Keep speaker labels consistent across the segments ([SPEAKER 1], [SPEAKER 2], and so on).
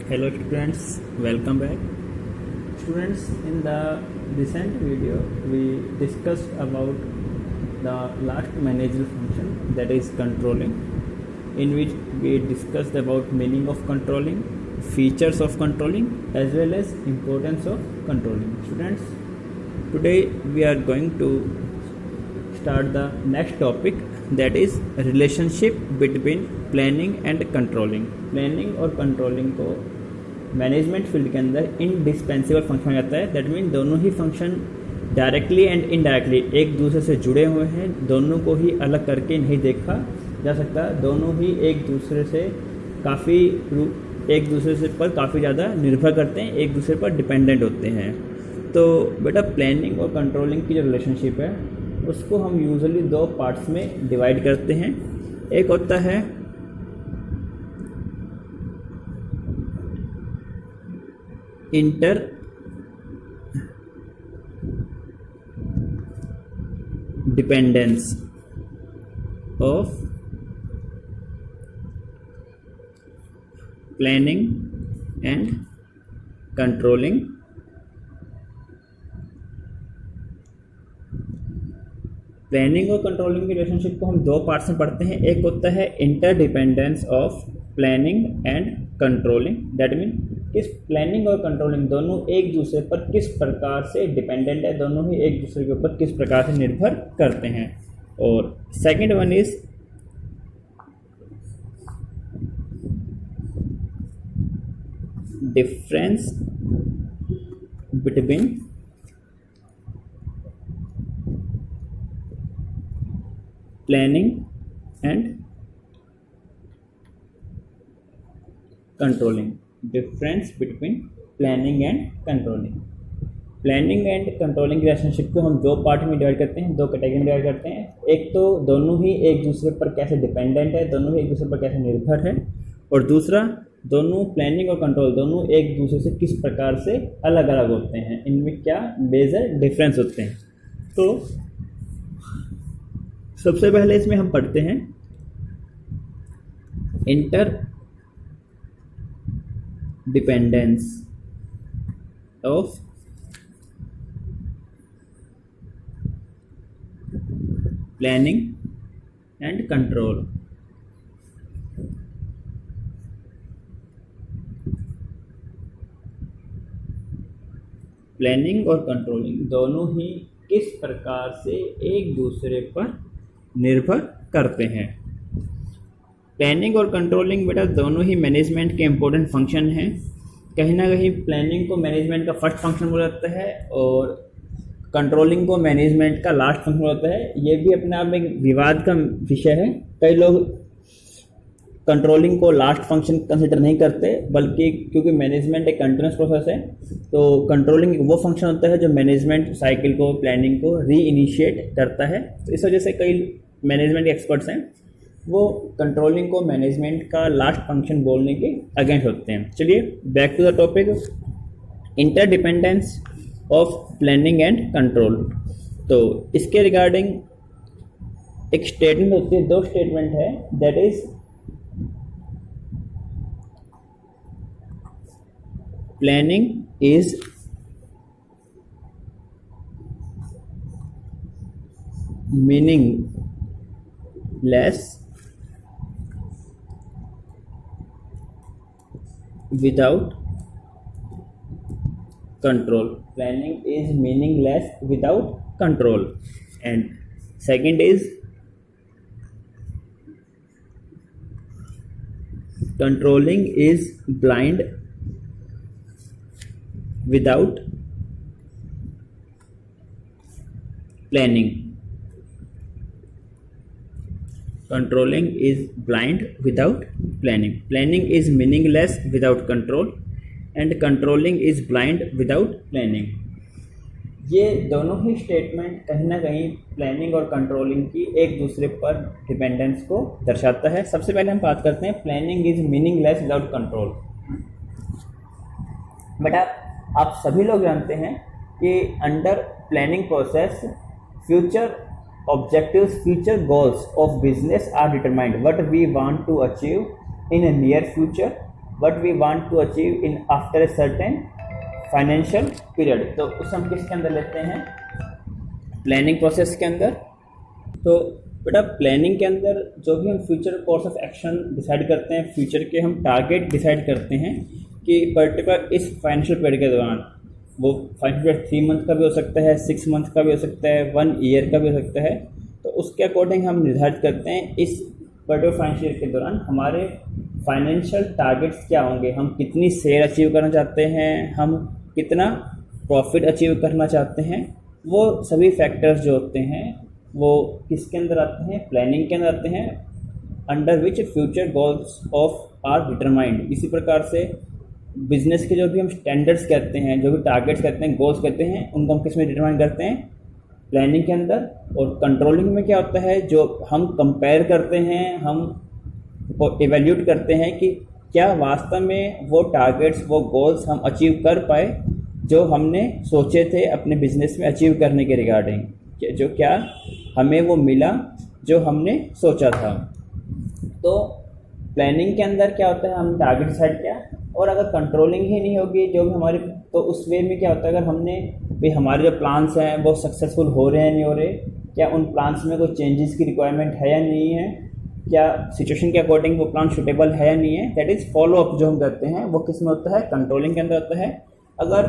[SPEAKER 1] Hello students, welcome back. Students, in the recent video we discussed about the last managerial function, that is controlling, in which we discussed about meaning of controlling, features of controlling, as well as importance of controlling. Students, today we are going to start the next topic, that is relationship between planning and controlling. Planning और controlling को management field के अंदर indispensable function माना जाता है. That mean दोनों ही function directly and indirectly एक दूसरे से जुड़े हुए हैं. दोनों को ही अलग करके नहीं देखा जा सकता. दोनों ही एक दूसरे से पर काफ़ी ज़्यादा निर्भर करते हैं, एक दूसरे पर डिपेंडेंट होते हैं. तो बेटा प्लानिंग और कंट्रोलिंग की जो रिलेशनशिप है उसको हम यूजुअली दो पार्ट्स में डिवाइड करते हैं. एक होता है inter dependence of planning and controlling. Planning और कंट्रोलिंग की रिलेशनशिप को हम दो पार्ट्स में पढ़ते हैं. एक होता है interdependence of planning and controlling. That mean किस प्लानिंग और कंट्रोलिंग दोनों एक दूसरे पर किस प्रकार से डिपेंडेंट है, दोनों ही एक दूसरे के ऊपर किस प्रकार से निर्भर करते हैं. और second one is difference between planning and controlling. Difference between planning and controlling. Planning and controlling की रिलेशनशिप को हम दो पार्ट में डिवाइड करते हैं, दो कैटेगरी में डिवाइड करते हैं. एक तो दोनों ही एक दूसरे पर कैसे डिपेंडेंट है, दोनों ही एक दूसरे पर कैसे निर्भर है. और दूसरा, दोनों प्लानिंग और कंट्रोल दोनों एक दूसरे से किस प्रकार से अलग अलग होते हैं, इनमें क्या मेजर डिफरेंस होते हैं. तो सबसे पहले इसमें हम पढ़ते हैं inter dependence of planning and control. Planning और कंट्रोलिंग दोनों ही किस प्रकार से एक दूसरे पर निर्भर करते हैं. प्लानिंग और कंट्रोलिंग बेटा दोनों ही मैनेजमेंट के इम्पोर्टेंट फंक्शन हैं. कहीं ना कहीं प्लानिंग को मैनेजमेंट का फर्स्ट फंक्शन बोला जाता है और कंट्रोलिंग को मैनेजमेंट का लास्ट फंक्शन बोला जाता है. ये भी अपने आप में एक विवाद का विषय है. कई लोग कंट्रोलिंग को लास्ट फंक्शन कंसिडर नहीं करते, बल्कि क्योंकि मैनेजमेंट एक कंटिन्यूस प्रोसेस है तो कंट्रोलिंग वो फंक्शन होता है जो मैनेजमेंट साइकिल को, प्लानिंग को री इनिशिएट करता है. तो इस वजह से कई मैनेजमेंट एक्सपर्ट्स हैं वो कंट्रोलिंग को मैनेजमेंट का लास्ट फंक्शन बोलने के अगेंस्ट होते हैं. चलिए back to the topic, interdependence of planning and control. तो इसके रिगार्डिंग एक स्टेटमेंट होती है, दो स्टेटमेंट है. That is planning is meaningless without control. Planning is meaningless without control. And second is controlling is blind without planning. Controlling is blind without planning. Planning is meaningless without control and controlling is blind without planning. ये दोनों ही statement कहीं ना कहीं planning और controlling की एक दूसरे पर डिपेंडेंस को दर्शाता है. सबसे पहले हम बात करते हैं planning is meaningless without control. बेटा आप सभी लोग जानते हैं कि under planning process future objectives, future goals of business are determined. What we want to achieve in a near future what we want to achieve in after a certain financial period. तो उस हम किसके अंदर लेते हैं, planning process के अंदर। तो बेटा प्लानिंग के अंदर जो भी हम future course of action decide करते हैं, फ्यूचर के हम टारगेट डिसाइड करते हैं कि पर्टिकुलर इस फाइनेंशियल पीरियड के दौरान, वो फाइनेंशियल पीरियड 3 मंथ का भी हो सकता है, 6 मंथ का भी हो सकता है, 1 ईयर का भी हो सकता है। तो उसके अकॉर्डिंग हम निर्धारित करते हैं इस पर्टिकुलर फाइनेंशियल ईयर के दौरान हमारे फाइनेंशियल टारगेट्स क्या होंगे, हम कितनी सेल अचीव करना चाहते हैं, हम कितना प्रॉफिट अचीव करना चाहते हैं। वो सभी फैक्टर्स जो होते हैं वो किसके अंदर आते हैं, प्लानिंग के अंदर आते हैं, under which future goals of are determined. इसी प्रकार से बिजनेस के जो भी हम स्टैंडर्ड्स कहते हैं, जो भी टारगेट्स कहते हैं, गोल्स कहते हैं, उनको हम किस में डिटरमाइन करते हैं, प्लानिंग के अंदर। और कंट्रोलिंग में क्या होता है, जो हम कंपेयर करते हैं, हम इवेल्यूट करते हैं कि क्या वास्तव में वो टारगेट्स, वो गोल्स हम अचीव कर पाए जो हमने सोचे थे अपने बिजनेस में अचीव करने के रिगार्डिंग, जो क्या हमें वो मिला जो हमने सोचा था। तो प्लानिंग के अंदर क्या होता है, हम टारगेट डिसाइड किया, और अगर कंट्रोलिंग ही नहीं होगी जो भी हमारे, तो उस वे में क्या होता है, अगर हमने भी हमारे जो प्लान्स हैं वो सक्सेसफुल हो रहे हैं नहीं हो रहे, क्या उन प्लान्स में कोई चेंजेस की रिक्वायरमेंट है या नहीं है, क्या सिचुएशन के अकॉर्डिंग वो प्लान सूटेबल है या नहीं है, दैट इज़ फॉलो अप जो हम करते हैं वो किस में होता है, कंट्रोलिंग के अंदर होता है। अगर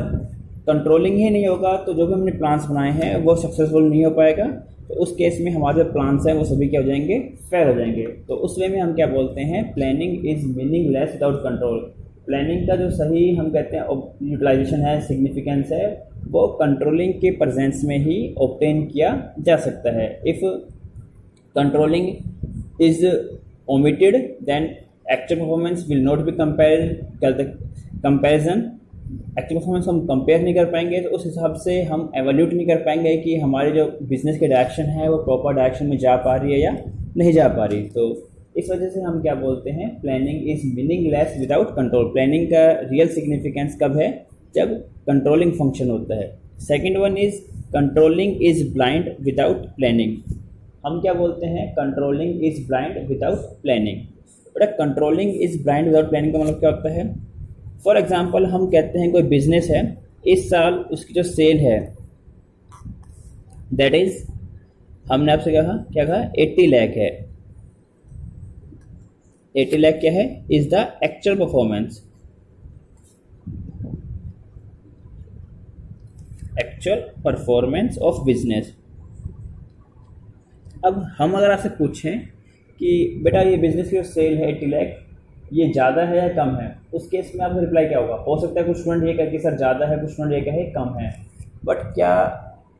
[SPEAKER 1] कंट्रोलिंग ही नहीं होगा तो जो भी हमने प्लान्स बनाए हैं वो सक्सेसफुल नहीं हो पाएगा, तो उस केस में हमारे जो प्लान्स हैं वो सभी क्या हो जाएंगे, फेल हो जाएंगे। तो उस वे में हम क्या बोलते हैं, planning is meaningless without control. Planning का जो सही हम कहते हैं यूटिलाइजेशन है, सिग्निफिकेंस है, वो कंट्रोलिंग के प्रेजेंस में ही ऑब्टेन किया जा सकता है। If controlling is omitted then actual performance will not be comparison। Actual performance हम कंपेयर नहीं कर पाएंगे, तो उस हिसाब से हम एवेल्यूट नहीं कर पाएंगे कि हमारे जो बिजनेस के डायरेक्शन है वो प्रॉपर डायरेक्शन में जा पा रही है या नहीं जा पा रही। तो इस वजह से हम क्या बोलते हैं, planning is meaningless without control. Planning का रियल सिग्निफिकेंस कब है, जब कंट्रोलिंग फंक्शन होता है। Second one is controlling is blind without planning. हम क्या बोलते हैं, controlling is blind without planning. But controlling is blind without planning का मतलब क्या होता है, फॉर एग्जांपल हम कहते हैं कोई बिजनेस है, इस साल उसकी जो सेल है दैट इज, हमने आपसे कहा क्या कहा, 80 लाख है। 80 लाख क्या है, is the actual performance, actual performance of business. अब हम अगर आपसे पूछें कि बेटा ये बिजनेस की जो सेल है 80 लाख, ये ज़्यादा है या कम है, उस केस में आपका रिप्लाई क्या होगा। हो सकता है कुछ स्टूडेंट ये कहे कि सर ज़्यादा है, कुछ स्टूडेंट ये कहे कम है, बट क्या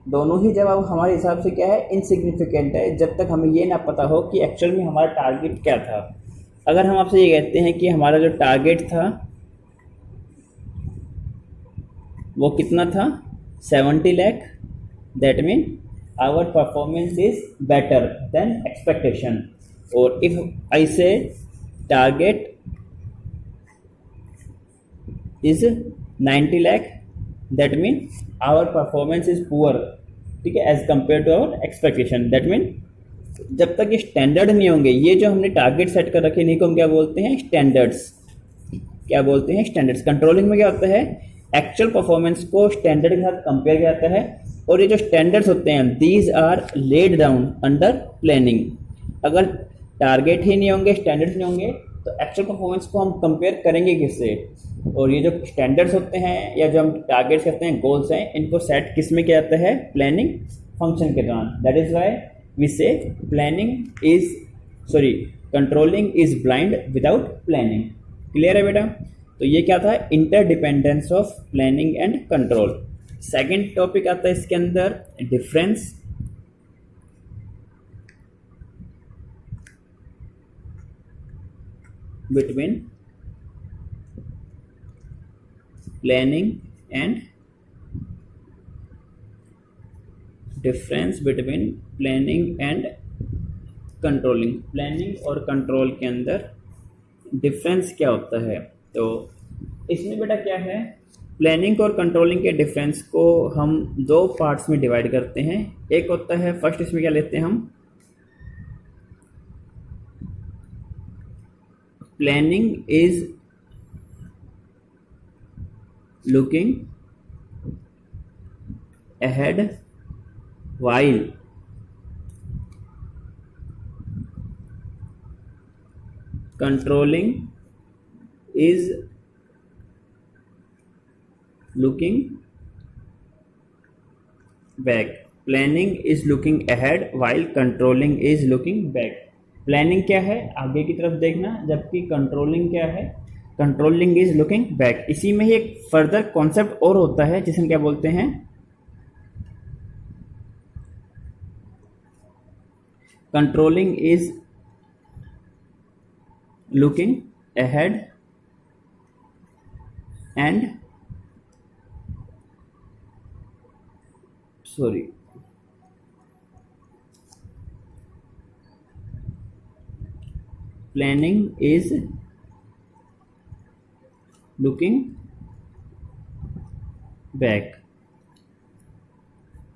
[SPEAKER 1] दोनों ही जवाब हमारे हिसाब से क्या है, इनसिग्निफिकेंट है, जब तक हमें ये ना पता हो कि एक्चुअल में हमारा टारगेट क्या था। अगर हम आपसे ये कहते हैं कि हमारा जो टारगेट था वो कितना था, 70 lakh, that mean our performance is better than expectation। or if I say target is 90 lakh, that mean our performance is poor, ठीक है, as compared to our expectation। that mean जब तक ये स्टैंडर्ड नहीं होंगे, ये जो हमने टारगेट सेट कर रखे इन्हीं को हम क्या बोलते हैं, स्टैंडर्ड्स। क्या बोलते हैं, स्टैंडर्ड्स। कंट्रोलिंग में क्या होता है, एक्चुअल परफॉर्मेंस को स्टैंडर्ड के साथ कंपेयर किया जाता है, और ये जो स्टैंडर्ड्स होते हैं these are laid down under planning. अगर टारगेट ही नहीं होंगे, स्टैंडर्ड्स नहीं होंगे, तो एक्चुअल परफॉर्मेंस को हम कंपेयर करेंगे किससे। और ये जो स्टैंडर्ड्स होते हैं या जो हम टारगेट्स कहते हैं, गोल्स हैं, इनको सेट किस में किया जाता है, प्लानिंग फंक्शन के दौरान। दैट इज वाई वी से planning is controlling is blind without planning. Clear है बेटा। तो ये क्या था, interdependence of planning and control. Second topic आता है इसके अंदर, difference between planning and controlling. Planning और कंट्रोल के अंदर डिफरेंस क्या होता है। तो इसमें बेटा क्या है, प्लानिंग और कंट्रोलिंग के डिफरेंस को हम 2 पार्ट्स में डिवाइड करते हैं। एक होता है, फर्स्ट इसमें क्या लेते हैं हम, planning is looking ahead while controlling is looking back. Planning is looking ahead while controlling is looking back. Planning क्या है, आगे की तरफ देखना, जबकि कंट्रोलिंग क्या है, कंट्रोलिंग इज लुकिंग बैक. इसी में ही एक फर्दर कॉन्सेप्ट और होता है जिसे क्या बोलते हैं, controlling is looking ahead and planning is looking back.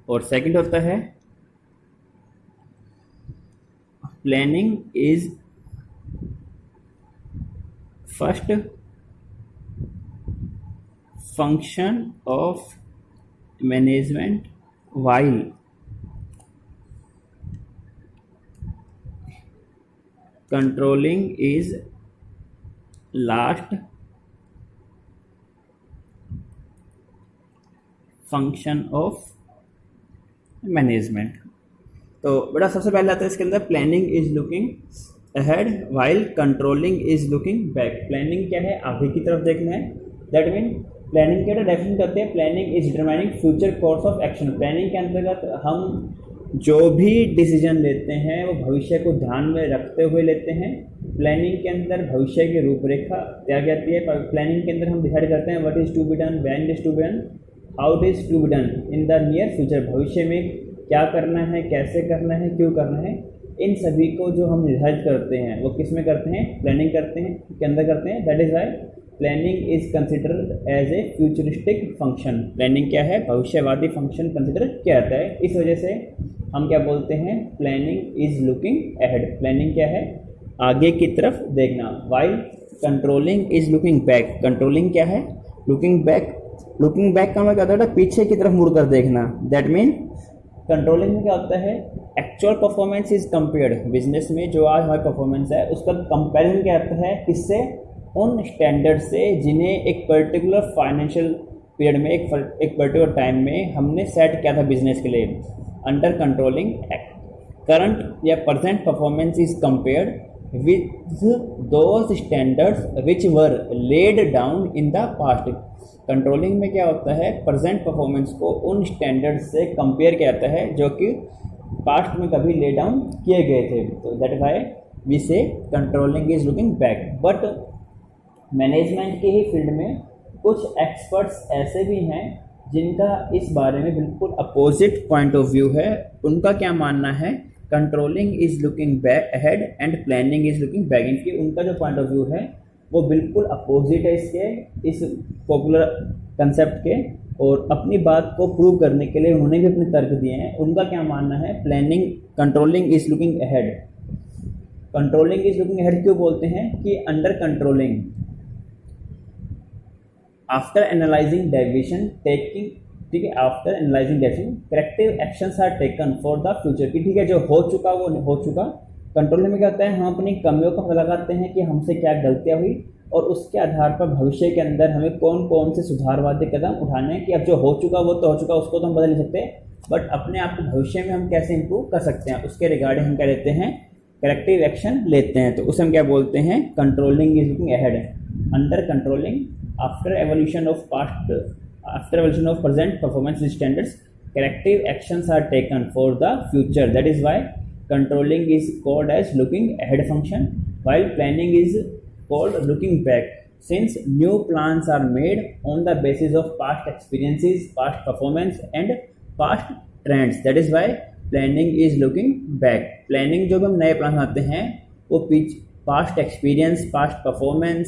[SPEAKER 1] और सेकंड होता है planning is first function of management while controlling is last function of management. तो बेटा सबसे पहले आता है इसके अंदर planning is looking ahead while controlling is looking back. Planning क्या है, आगे की तरफ देखना है. दैट मीन प्लानिंग क्या डेफिनेशन करते हैं, planning is determining future course of action. Planning के अंतर्गत हम जो भी डिसीजन लेते हैं वो भविष्य को ध्यान में रखते हुए लेते हैं. प्लानिंग के अंदर भविष्य की रूपरेखा तैयार जाती है. प्लानिंग के अंदर हम डिसाइड करते हैं what is to be done, when is to be done, how it is to be done in the near future. भविष्य में क्या करना है, कैसे करना है, क्यों करना है, इन सभी को जो हम निर्धारित करते हैं वो किस में करते हैं, प्लानिंग करते हैं के अंदर करते हैं. That is why planning is considered as a futuristic function. Planning क्या है, भविष्यवादी फंक्शन कंसिडर किया जाता है. इस वजह से हम क्या बोलते हैं, planning is looking ahead. Planning क्या है, आगे की तरफ देखना. While controlling is looking back. Controlling क्या है, लुकिंग बैक. लुकिंग बैक का मतलब क्या होता है, पीछे की तरफ मुड़ कर देखना. दैट मीन कंट्रोलिंग में क्या होता है, actual performance is compared. Business में जो आज हमारा परफॉर्मेंस है उसका कंपेरिजन क्या आता है, किससे, उन स्टैंडर्ड से जिन्हें एक पर्टिकुलर फाइनेंशियल पीरियड में एक पर्टिकुलर टाइम में हमने सेट किया था बिजनेस के लिए. अंडर कंट्रोलिंग करंट या present performance is compared with those standards which were laid down in the past. Controlling में क्या होता है, प्रेजेंट परफॉर्मेंस को उन स्टैंडर्ड से कंपेयर किया जाता है जो कि पास्ट में कभी ले डाउन किए गए थे. तो दैट वाई वी से controlling is looking back. But management के ही फील्ड में कुछ एक्सपर्ट्स ऐसे भी हैं जिनका इस बारे में बिल्कुल अपोजिट पॉइंट ऑफ व्यू है. उनका क्या मानना है, controlling is looking back ahead and planning is looking back. इनकी उनका जो पॉइंट ऑफ व्यू है वो बिल्कुल अपोजिट है इसके, इस पॉपुलर कंसेप्ट के. और अपनी बात को प्रूव करने के लिए उन्होंने भी अपने तर्क दिए हैं. उनका क्या मानना है, planning controlling is looking ahead. Controlling is looking ahead क्यों बोलते हैं कि under controlling after analysing deviation taking, ठीक है, after analysing deviation corrective actions are taken for the future. की ठीक है, जो हो चुका वो हो चुका. कंट्रोलिंग में क्या होता है, हम अपनी कमियों का पता लगाते हैं कि हमसे क्या गलतियाँ हुई और उसके आधार पर भविष्य के अंदर हमें कौन कौन से सुधारवादी कदम उठाने हैं. कि अब जो हो चुका वो तो हो चुका, उसको तो हम बदल नहीं सकते, बट अपने आप को भविष्य में हम कैसे इंप्रूव कर सकते हैं उसके रिगार्डिंग हम क्या लेते हैं, करेक्टिव एक्शन लेते हैं. तो उसे हम क्या बोलते हैं, controlling is looking ahead. Under controlling after evolution of present performance standards, corrective actions are taken for the future. That is why controlling is called as looking ahead function, while planning is called looking back. Since new plans are made on the basis of past experiences, past performance and past trends, that is why planning is looking back. Planning जो हम नए plan बनाते हैं वो past experience, past performance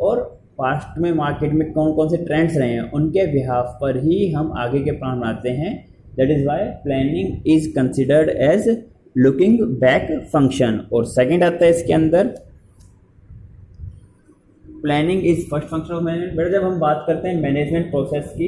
[SPEAKER 1] और past में market में कौन कौन से ट्रेंड्स रहे हैं उनके बिहाफ पर ही हम आगे के प्लान बनाते हैं. That is why planning is considered as looking back function. और सेकंड आता है इसके अंदर planning is first function of management. बेटा जब हम बात करते हैं मैनेजमेंट प्रोसेस की,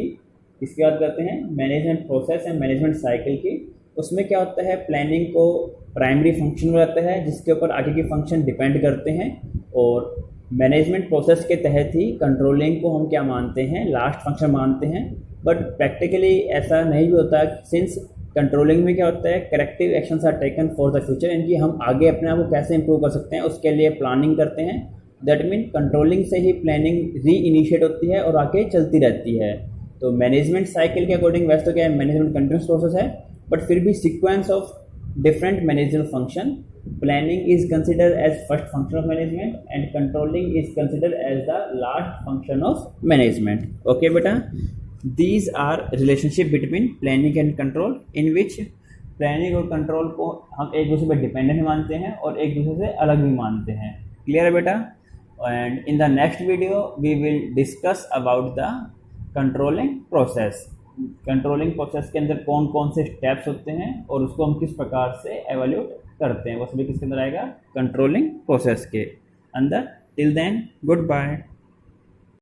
[SPEAKER 1] किसकी बात करते हैं, management process and management cycle की, उसमें क्या होता है, प्लानिंग को प्राइमरी फंक्शन में रहता है जिसके ऊपर आगे के फंक्शन डिपेंड करते हैं, और मैनेजमेंट प्रोसेस के तहत ही कंट्रोलिंग को हम क्या मानते हैं, लास्ट फंक्शन मानते हैं। बट प्रैक्टिकली ऐसा नहीं भी होता, सिंस कंट्रोलिंग में क्या होता है, corrective actions are taken for the future, यानी कि हम आगे अपने आप को कैसे इंप्रूव कर सकते हैं उसके लिए प्लानिंग करते हैं। दैट मीन कंट्रोलिंग से ही प्लानिंग री इनिशिएट होती है और आगे चलती रहती है। तो मैनेजमेंट साइकिल के अकॉर्डिंग वैसे तो क्या है, मैनेजमेंट कंटिन्यूस प्रोसेस है, बट फिर भी sequence of different managerial function, planning is considered as first function of management and controlling is considered as the last function of management. Okay beta, these are relationship between planning and control in which planning और control को हम एक दूसरे पर dependent मानते हैं और एक दूसरे से अलग भी मानते हैं। क्लियर है बेटा? And in the next video we will discuss about the controlling process. Controlling process के अंदर कौन कौन से स्टेप्स होते हैं और उसको हम किस प्रकार से एवेल्यूट करते हैं, वो सभी किसके अंदर आएगा, कंट्रोलिंग प्रोसेस के अंदर। Till then good bye.